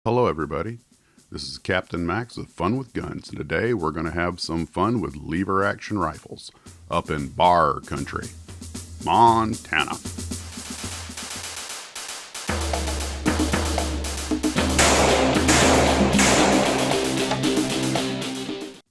Hello everybody, this is Captain Max of Fun with Guns, and today we're going to have some fun with lever action rifles up in bar country, Montana.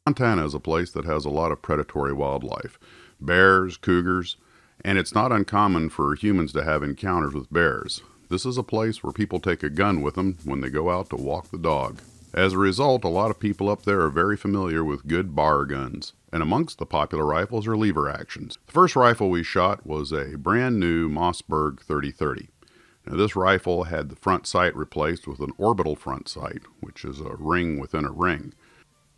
Montana is a place that has a lot of predatory wildlife, bears, cougars, and it's not uncommon for humans to have encounters with bears. This is a place where people take a gun with them when they go out to walk the dog. As a result, a lot of people up there are very familiar with good bar guns, and amongst the popular rifles are lever actions. The first rifle we shot was a brand new Mossberg 30-30. Now, this rifle had the front sight replaced with an orbital front sight, which is a ring within a ring.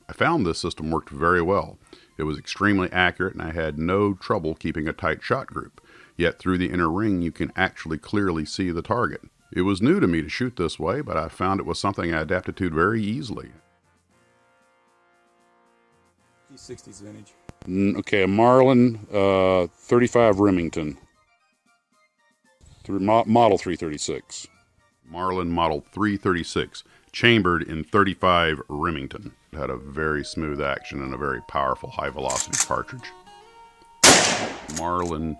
I found this system worked very well. It was extremely accurate and I had no trouble keeping a tight shot group. Yet through the inner ring you can actually clearly see the target. It was new to me to shoot this way, but I found it was something I adapted to very easily. T60's vintage. Okay, a Marlin 35 Remington. Model 336. Marlin Model 336. Chambered in 35 Remington. It had a very smooth action and a very powerful high velocity cartridge. Marlin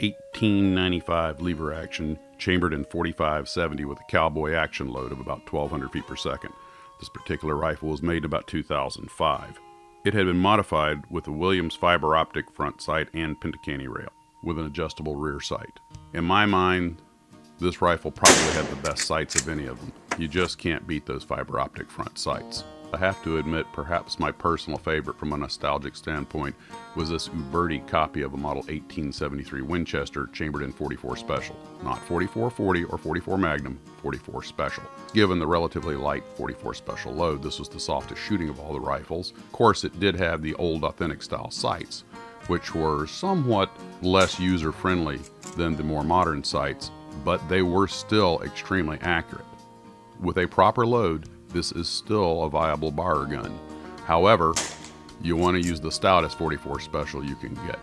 1895 lever action, chambered in 45-70 with a cowboy action load of about 1,200 feet per second. This particular rifle was made in about 2005. It had been modified with a Williams fiber optic front sight and Picatinny rail with an adjustable rear sight. In my mind, this rifle probably had the best sights of any of them. You just can't beat those fiber optic front sights. I have to admit, perhaps my personal favorite from a nostalgic standpoint was this Uberti copy of a Model 1873 Winchester chambered in 44 Special. Not 4440 or 44 Magnum, 44 Special. Given the relatively light 44 Special load, this was the softest shooting of all the rifles. Of course, it did have the old authentic style sights, which were somewhat less user-friendly than the more modern sights, but they were still extremely accurate. With a proper load, this is still a viable bar gun. However, you want to use the stoutest 44 Special you can get.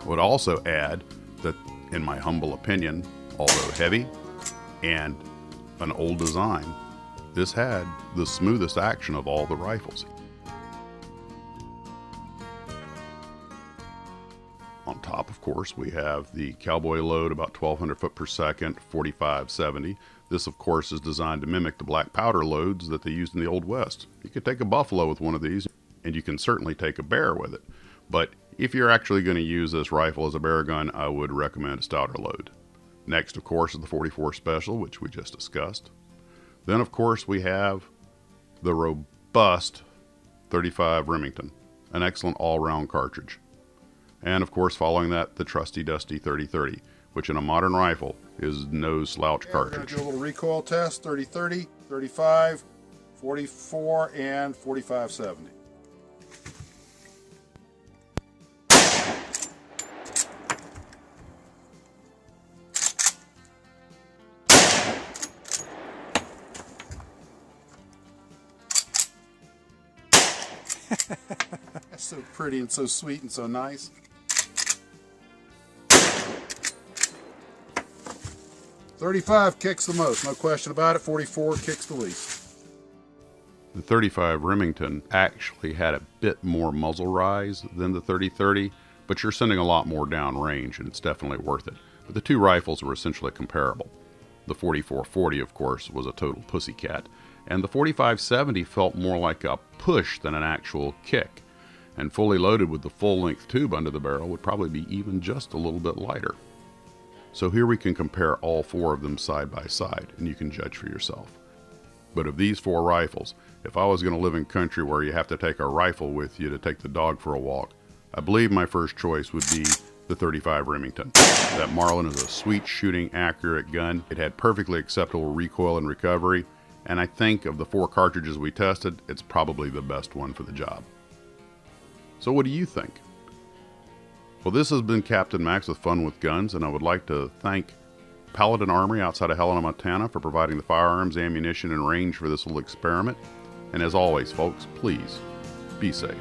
I would also add that, in my humble opinion, although heavy and an old design, this had the smoothest action of all the rifles. On top, of course, we have the cowboy load, about 1,200 foot per second, 45-70. This, of course, is designed to mimic the black powder loads that they used in the Old West. You could take a buffalo with one of these, and you can certainly take a bear with it. But if you're actually going to use this rifle as a bear gun, I would recommend a stouter load. Next, of course, is the 44 Special, which we just discussed. Then, of course, we have the robust 35 Remington, an excellent all-round cartridge. And of course, following that, the trusty dusty 30-30, which in a modern rifle is no slouch cartridge. We're going to do a little recoil test, 30-30, 35, 44, and 45-70. That's so pretty and so sweet and so nice. 35 kicks the most, no question about it. 44 kicks the least. The 35 Remington actually had a bit more muzzle rise than the 30-30, but you're sending a lot more down range and it's definitely worth it. But the two rifles were essentially comparable. The 44-40, of course, was a total pussycat, and the 45-70 felt more like a push than an actual kick, and fully loaded with the full-length tube under the barrel would probably be even just a little bit lighter. So here we can compare all four of them side by side, and you can judge for yourself. But of these four rifles, if I was going to live in country where you have to take a rifle with you to take the dog for a walk, I believe my first choice would be the 35 Remington. That Marlin is a sweet shooting, accurate gun. It had perfectly acceptable recoil and recovery, and I think of the four cartridges we tested, it's probably the best one for the job. So what do you think? Well, this has been Captain Max with Fun with Guns, and I would like to thank Paladin Armory outside of Helena, Montana for providing the firearms, ammunition, and range for this little experiment. And as always, folks, please be safe.